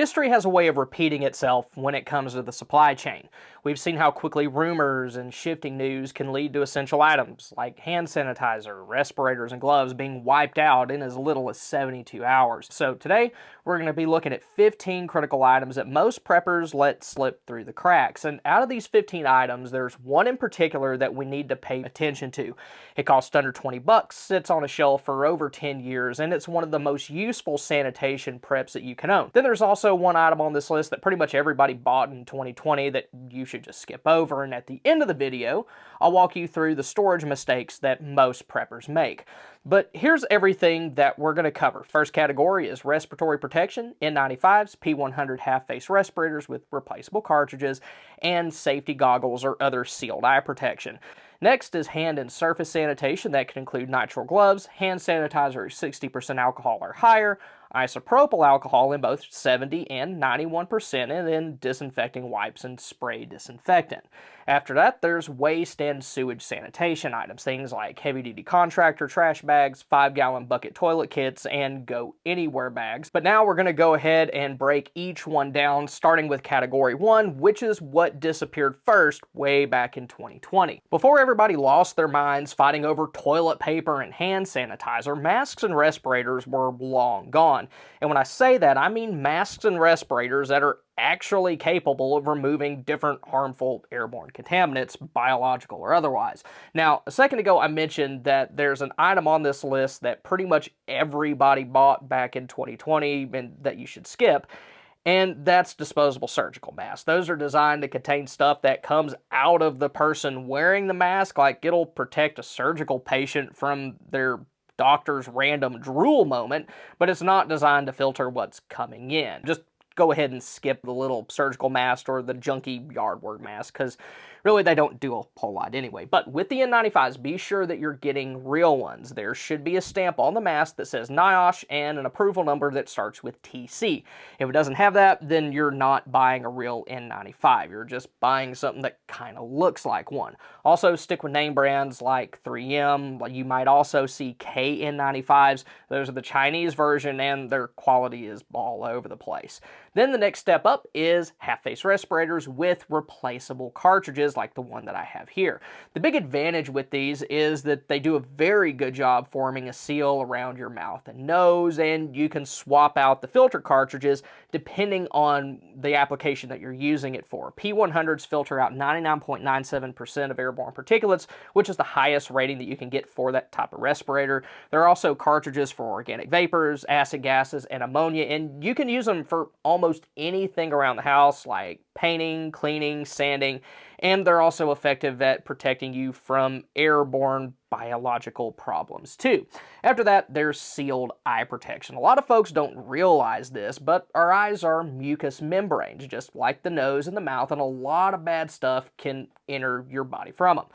History has a way of repeating itself when it comes to the supply chain. We've seen how quickly rumors and shifting news can lead to essential items like hand sanitizer, respirators, and gloves being wiped out in as little as 72 hours. So today, we're going to be looking at 15 critical items that most preppers let slip through the cracks. And out of these 15 items, there's one in particular that we need to pay attention to. It costs under 20 bucks, sits on a shelf for over 10 years, and it's one of the most useful sanitation preps that you can own. Then there's also one item on this list that pretty much everybody bought in 2020 that you should just skip over, and at the end of the video, I'll walk you through the storage mistakes that most preppers make. But here's everything that we're going to cover. First category is respiratory protection, N95s, P100 half-face respirators with replaceable cartridges, and safety goggles or other sealed eye protection. Next is hand and surface sanitation. That can include nitrile gloves, hand sanitizer 60% alcohol or higher, isopropyl alcohol in both 70 and 91%, and then disinfecting wipes and spray disinfectant. After that, there's waste and sewage sanitation items, things like heavy-duty contractor trash bags, 5-gallon bucket toilet kits, and go anywhere bags. But now we're going to go ahead and break each one down, starting with category 1, which is what disappeared first way back in 2020. Before everybody lost their minds fighting over toilet paper and hand sanitizer, masks and respirators were long gone. And when I say that, I mean masks and respirators that are actually capable of removing different harmful airborne contaminants, biological or otherwise. Now, a second ago I mentioned that there's an item on this list that pretty much everybody bought back in 2020 and that you should skip, and that's disposable surgical masks. Those are designed to contain stuff that comes out of the person wearing the mask, like it'll protect a surgical patient from their doctor's random drool moment, but it's not designed to filter what's coming in. Just go ahead and skip the little surgical mask or the junky yard work mask, because really they don't do a whole lot anyway. But with the N95s, be sure that you're getting real ones. There should be a stamp on the mask that says NIOSH and an approval number that starts with TC. If it doesn't have that, then you're not buying a real N95. You're just buying something that kind of looks like one. Also, stick with name brands like 3M. You might also see KN95s. Those are the Chinese version, and their quality is all over the place. Then the next step up is half-face respirators with replaceable cartridges like the one that I have here. The big advantage with these is that they do a very good job forming a seal around your mouth and nose, and you can swap out the filter cartridges depending on the application that you're using it for. P100s filter out 99.97% of airborne particulates, which is the highest rating that you can get for that type of respirator. There are also cartridges for organic vapors, acid gases, and ammonia, and you can use them for almost anything around the house like painting, cleaning, sanding, and they're also effective at protecting you from airborne biological problems too. After that, there's sealed eye protection. A lot of folks don't realize this, but our eyes are mucous membranes, just like the nose and the mouth, and a lot of bad stuff can enter your body from them.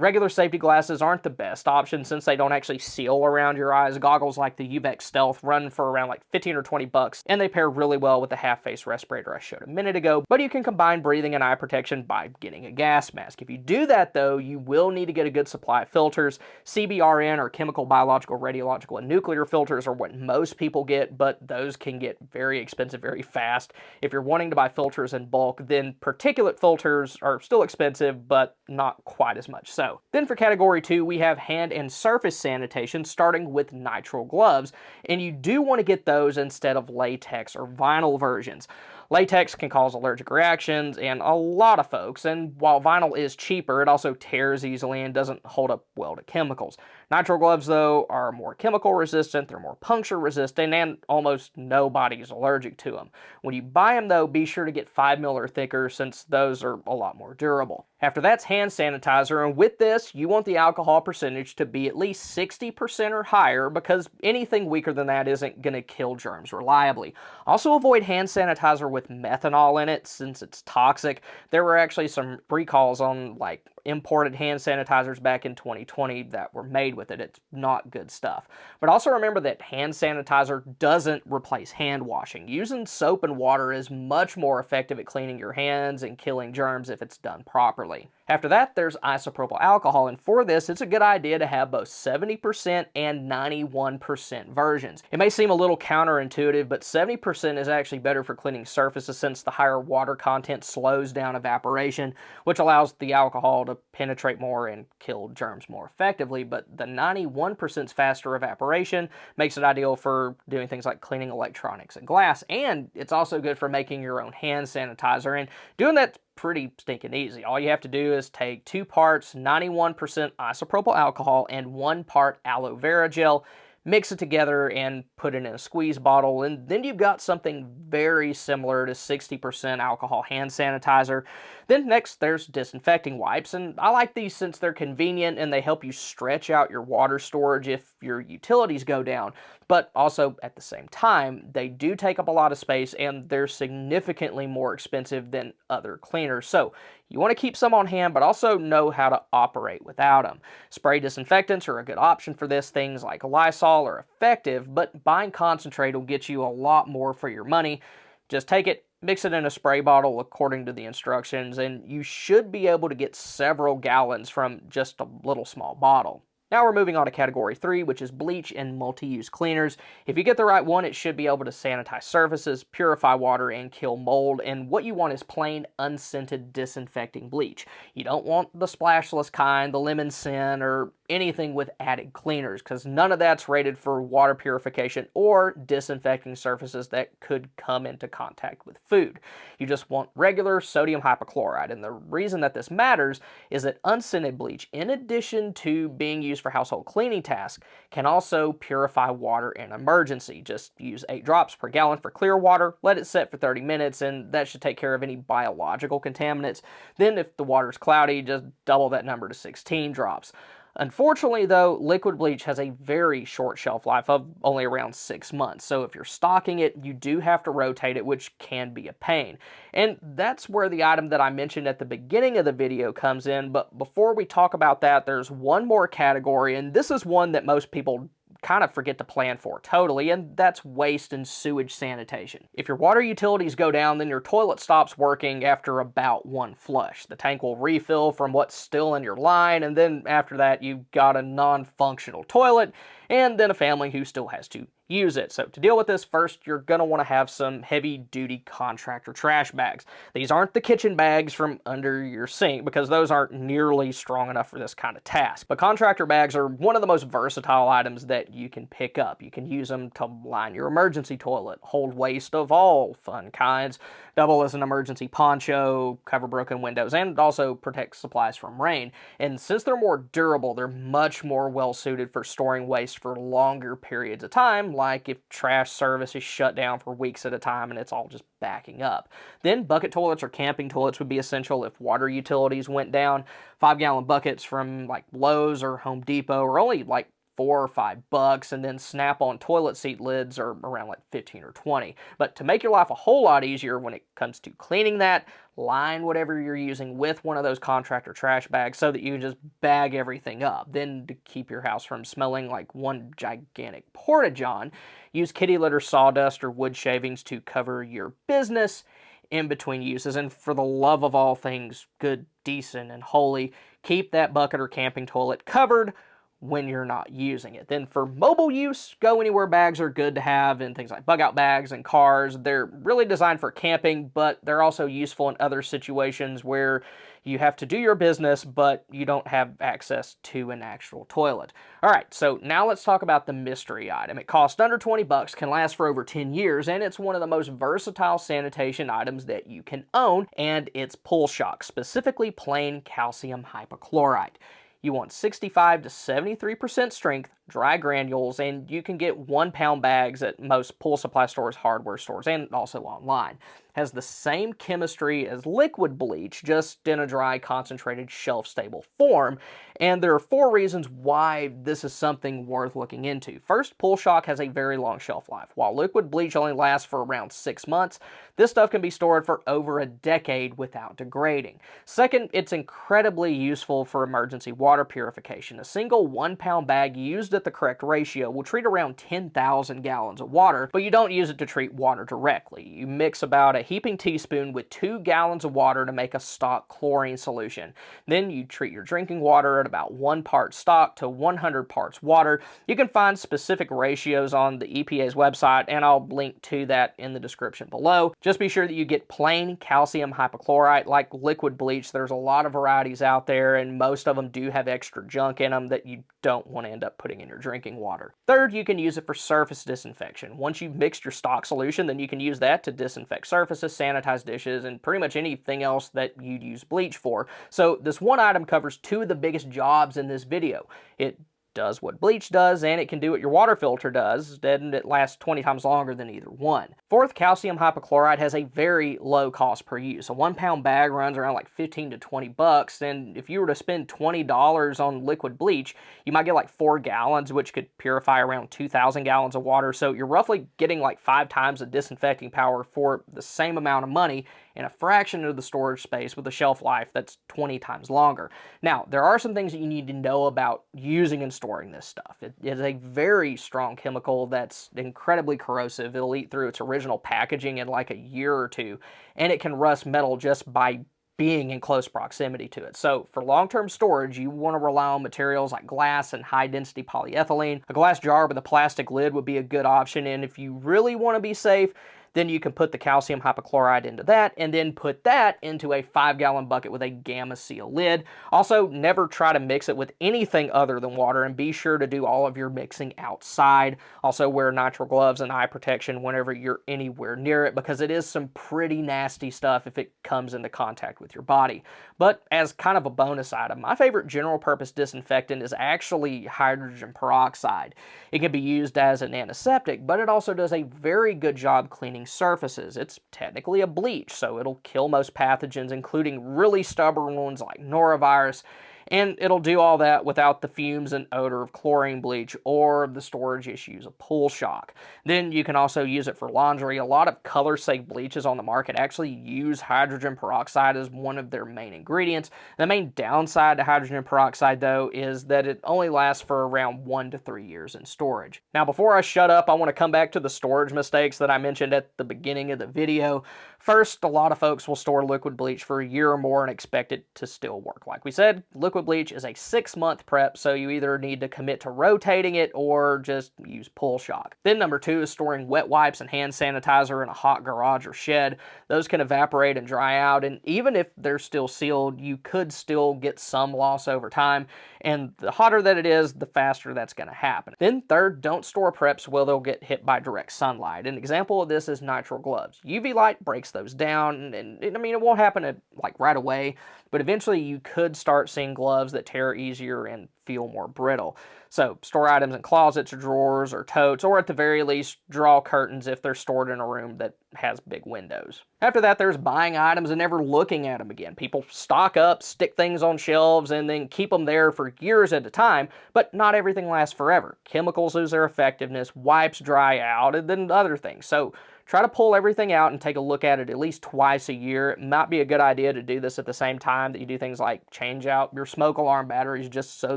Regular safety glasses aren't the best option since they don't actually seal around your eyes. Goggles like the UVEX Stealth run for around like 15 or 20 bucks, and they pair really well with the half-face respirator I showed a minute ago, but you can combine breathing and eye protection by getting a gas mask. If you do that though, you will need to get a good supply of filters. CBRN or chemical, biological, radiological, and nuclear filters are what most people get, but those can get very expensive very fast. If you're wanting to buy filters in bulk, then particulate filters are still expensive, but not quite as much so. Then for category 2, we have hand and surface sanitation, starting with nitrile gloves, and you do want to get those instead of latex or vinyl versions. Latex can cause allergic reactions in a lot of folks, and while vinyl is cheaper, it also tears easily and doesn't hold up well to chemicals. Nitrile gloves, though, are more chemical resistant, they're more puncture resistant, and almost nobody's allergic to them. When you buy them, though, be sure to get 5 mil or thicker since those are a lot more durable. After that's hand sanitizer, and with this, you want the alcohol percentage to be at least 60% or higher because anything weaker than that isn't going to kill germs reliably. Also avoid hand sanitizer with methanol in it since it's toxic. There were actually some recalls on like imported hand sanitizers back in 2020 that were made with it. It's not good stuff. But also remember that hand sanitizer doesn't replace hand washing. Using soap and water is much more effective at cleaning your hands and killing germs if it's done properly. After that, there's isopropyl alcohol, and for this, it's a good idea to have both 70% and 91% versions. It may seem a little counterintuitive, but 70% is actually better for cleaning surfaces since the higher water content slows down evaporation, which allows the alcohol to penetrate more and kill germs more effectively. But the 91% faster evaporation makes it ideal for doing things like cleaning electronics and glass, and it's also good for making your own hand sanitizer, and doing that pretty stinking easy. All you have to do is take 2 parts 91% isopropyl alcohol and 1 part aloe vera gel, mix it together and put it in a squeeze bottle, and then you've got something very similar to 60% alcohol hand sanitizer. Then next there's disinfecting wipes, and I like these since they're convenient and they help you stretch out your water storage if your utilities go down. But also at the same time, they do take up a lot of space and they're significantly more expensive than other cleaners. So you want to keep some on hand, but also know how to operate without them. Spray disinfectants are a good option for this. Things like Lysol are effective, but buying concentrate will get you a lot more for your money. Just take it, mix it in a spray bottle according to the instructions, and you should be able to get several gallons from just a little small bottle. Now we're moving on to category 3, which is bleach and multi-use cleaners. If you get the right one, it should be able to sanitize surfaces, purify water, and kill mold. And what you want is plain, unscented, disinfecting bleach. You don't want the splashless kind, the lemon scent, or anything with added cleaners, because none of that's rated for water purification or disinfecting surfaces that could come into contact with food. You just want regular sodium hypochlorite, and the reason that this matters is that unscented bleach, in addition to being used for household cleaning tasks, can also purify water in emergency. Just use 8 drops per gallon for clear water, let it set for 30 minutes, and that should take care of any biological contaminants. Then if the water's cloudy, just double that number to 16 drops. Unfortunately, though, liquid bleach has a very short shelf life of only around 6 months, so if you're stocking it, you do have to rotate it, which can be a pain. And that's where the item that I mentioned at the beginning of the video comes in, but before we talk about that, there's one more category, and this is one that most people kind of forget to plan for totally, and that's waste and sewage sanitation. If your water utilities go down, then your toilet stops working after about 1 flush. The tank will refill from what's still in your line, and then after that you've got a non-functional toilet, and then a family who still has to use it. So to deal with this, first you're going to want to have some heavy-duty contractor trash bags. These aren't the kitchen bags from under your sink, because those aren't nearly strong enough for this kind of task. But contractor bags are one of the most versatile items that you can pick up. You can use them to line your emergency toilet, hold waste of all fun kinds, double as an emergency poncho, cover broken windows, and also protect supplies from rain. And since they're more durable, they're much more well-suited for storing waste for longer periods of time, like if trash service is shut down for weeks at a time and it's all just backing up. Then bucket toilets or camping toilets would be essential if water utilities went down. 5-gallon buckets from like Lowe's or Home Depot are only like $4 or $5, and then snap-on toilet seat lids are around like 15 or 20. But to make your life a whole lot easier when it comes to cleaning that, line whatever you're using with one of those contractor trash bags so that you can just bag everything up. Then to keep your house from smelling like one gigantic porta-john, use kitty litter, sawdust, or wood shavings to cover your business in between uses. And for the love of all things good, decent, and holy, keep that bucket or camping toilet covered when you're not using it. Then for mobile use, go anywhere bags are good to have in things like bug out bags and cars. They're really designed for camping, but they're also useful in other situations where you have to do your business, but you don't have access to an actual toilet. All right, so now let's talk about the mystery item. It costs under 20 bucks, can last for over 10 years, and it's one of the most versatile sanitation items that you can own, and it's Pull Shock, specifically plain calcium hypochlorite. You want 65 to 73% strength, dry granules, and you can get 1-pound bags at most pool supply stores, hardware stores, and also online. Has the same chemistry as liquid bleach, just in a dry, concentrated, shelf-stable form. And there are 4 reasons why this is something worth looking into. First, Pull Shock has a very long shelf life. While liquid bleach only lasts for around 6 months, this stuff can be stored for over a decade without degrading. Second, it's incredibly useful for emergency water purification. A single 1-pound bag used it the correct ratio, will treat around 10,000 gallons of water, but you don't use it to treat water directly. You mix about a heaping teaspoon with 2 gallons of water to make a stock chlorine solution. Then you treat your drinking water at about 1 part stock to 100 parts water. You can find specific ratios on the EPA's website, and I'll link to that in the description below. Just be sure that you get plain calcium hypochlorite, like liquid bleach. There's a lot of varieties out there, and most of them do have extra junk in them that you don't want to end up putting in your drinking water. Third, you can use it for surface disinfection. Once you've mixed your stock solution, then you can use that to disinfect surfaces, sanitize dishes, and pretty much anything else that you'd use bleach for. So this one item covers 2 of the biggest jobs in this video. It does what bleach does, and it can do what your water filter does, and it lasts 20 times longer than either one. Fourth, calcium hypochlorite has a very low cost per use. A 1-pound bag runs around like 15 to 20 bucks, and if you were to spend $20 on liquid bleach, you might get like 4 gallons, which could purify around 2,000 gallons of water, so you're roughly getting like 5 times the disinfecting power for the same amount of money in a fraction of the storage space with a shelf life that's 20 times longer. Now, there are some things that you need to know about using and storing this stuff. It is a very strong chemical that's incredibly corrosive. It'll eat through its original packaging in like a year or two, and it can rust metal just by being in close proximity to it. So for long-term storage, you want to rely on materials like glass and high-density polyethylene. A glass jar with a plastic lid would be a good option, and if you really want to be safe, then you can put the calcium hypochlorite into that, and then put that into a 5-gallon bucket with a gamma seal lid. Also, never try to mix it with anything other than water, and be sure to do all of your mixing outside. Also, wear nitrile gloves and eye protection whenever you're anywhere near it, because it is some pretty nasty stuff if it comes into contact with your body. But as kind of a bonus item, my favorite general purpose disinfectant is actually hydrogen peroxide. It can be used as an antiseptic, but it also does a very good job cleaning surfaces. It's technically a bleach, so it'll kill most pathogens, including really stubborn ones like norovirus, and it'll do all that without the fumes and odor of chlorine bleach or the storage issues of pool shock. Then you can also use it for laundry. A lot of color-safe bleaches on the market actually use hydrogen peroxide as one of their main ingredients. The main downside to hydrogen peroxide, though, is that it only lasts for around 1 to 3 years in storage. Now, before I shut up, I want to come back to the storage mistakes that I mentioned at the beginning of the video. First, a lot of folks will store liquid bleach for a year or more and expect it to still work. Like we said, liquid bleach is a 6-month prep, so you either need to commit to rotating it or just use pull shock. Then number 2 is storing wet wipes and hand sanitizer in a hot garage or shed. Those can evaporate and dry out, and even if they're still sealed, you could still get some loss over time, and the hotter that it is, the faster that's going to happen. Then third, don't store preps where they'll get hit by direct sunlight. An example of this is nitrile gloves. UV light breaks those down, and I mean, it won't happen like right away, but eventually you could start seeing gloves that tear easier and feel more brittle. So store items in closets or drawers or totes, or at the very least draw curtains if they're stored in a room that has big windows. After that, there's buying items and never looking at them again. People stock up, stick things on shelves, and then keep them there for years at a time, but not everything lasts forever. Chemicals lose their effectiveness, wipes dry out, and then other things. So try to pull everything out and take a look at it at least twice a year. It might be a good idea to do this at the same time that you do things like change out your smoke alarm batteries, just so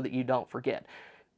that you don't forget.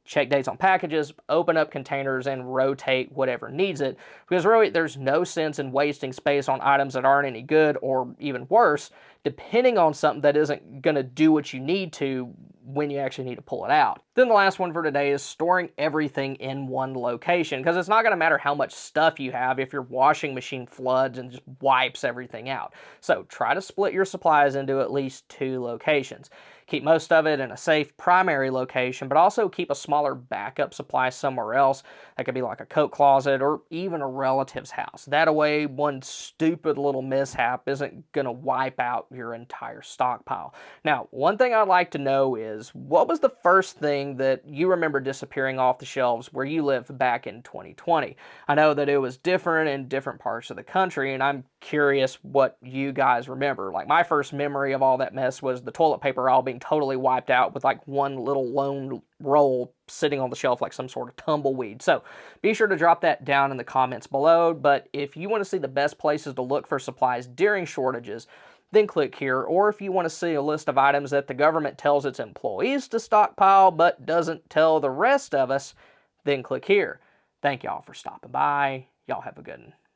Check dates on packages, open up containers, and rotate whatever needs it, because really there's no sense in wasting space on items that aren't any good, or even worse, depending on something that isn't going to do what you need to when you actually need to pull it out. Then the last one for today is storing everything in one location, because it's not going to matter how much stuff you have if your washing machine floods and just wipes everything out. So try to split your supplies into at least 2 locations. Keep most of it in a safe primary location, but also keep a smaller backup supply somewhere else. That could be like a coat closet or even a relative's house. That way, one stupid little mishap isn't going to wipe out your entire stockpile. Now, one thing I'd like to know is, what was the first thing that you remember disappearing off the shelves where you lived back in 2020? I know that it was different in different parts of the country, and I'm curious what you guys remember. Like, my first memory of all that mess was the toilet paper all being totally wiped out with like one little lone roll sitting on the shelf like some sort of tumbleweed. So be sure to drop that down in the comments below. But if you want to see the best places to look for supplies during shortages, then click here. Or if you want to see a list of items that the government tells its employees to stockpile but doesn't tell the rest of us, then click here. Thank y'all for stopping by. Y'all have a good one.